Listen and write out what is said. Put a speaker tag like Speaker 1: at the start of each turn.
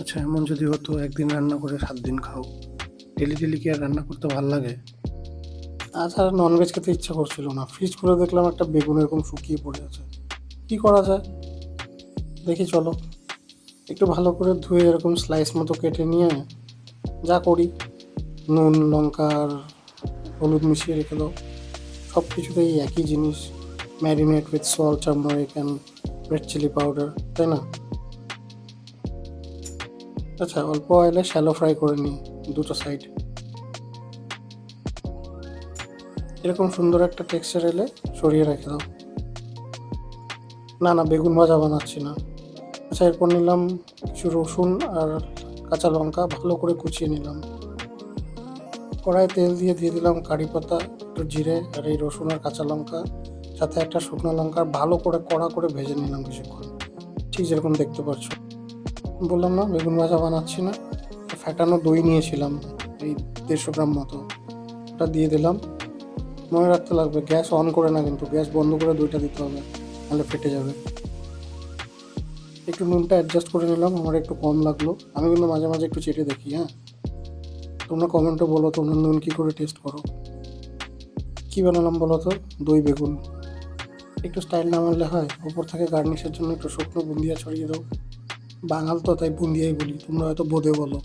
Speaker 1: আচ্ছা, এমন যদি হতো একদিন রান্না করে 7 দিন খাও, ডেলি ডেলি কি আর রান্না করতে ভাল লাগে? আজ আর ননভেজ খেতে ইচ্ছা করছিল না। ফ্রিজ খুলে দেখলাম একটা বেগুন এরকম শুকিয়ে পড়ে আছে। কি করা যায়? দেখি চলো। একটু ভালো করে ধুয়ে এরকম স্লাইস মতো কেটে নিয়ে যা করি, নুন লঙ্কা আর হলুদ মিশিয়ে রেখে দাও। সব কিছুতেই একই জিনিস, marinate with salt, turmeric and red chilli powder, তাই না? আচ্ছা, অল্প অয়েলে শ্যালো ফ্রাই করে নিই দুটো সাইড। এরকম সুন্দর একটা টেক্সচার এলে সরিয়ে রেখে দাও। না না, বেগুন ভাজা বানাচ্ছি না। আচ্ছা, এরপর নিলাম কিছু রসুন আর কাঁচা লঙ্কা, ভালো করে কুচিয়ে নিলাম। কড়াইয়ে তেল দিয়ে দিলাম কারি পাতা, একটু জিরে আর এই রসুন আর কাঁচা লঙ্কা, সাথে একটা শুকনো লঙ্কা ভালো করে কড়া করে ভেজে নিলাম কিছুক্ষণ, ঠিক যেরকম দেখতে পাচ্ছ। বললাম না বেগুন ভাজা বানাচ্ছি না। ফ্যাটানো দই নিয়েছিলাম এই 150 গ্রাম মতো, ওটা দিয়ে দিলাম। মনে রাখতে লাগবে গ্যাস অন করে না, কিন্তু গ্যাস বন্ধ করে দইটা দিতে হবে, নাহলে ফেটে যাবে। একটু নুনটা অ্যাডজাস্ট করে নিলাম, আমার একটু কম লাগলো। আমি কিন্তু মাঝে মাঝে একটু চেটে দেখি, হ্যাঁ। তোমরা কমেন্টে বলো তোমরা নুন কী করে টেস্ট করো। কী বানালাম বলো তো? দই বেগুন। একটু স্টাইল না মারলে হয়? ওপর থেকে গার্নিশের জন্য একটু শুকনো বুন্দিয়া ছড়িয়ে দাও। বাঙাল তো, তাই বুন্দিয়াই বলি, তোমরা হয়তো বোঁদে বলো।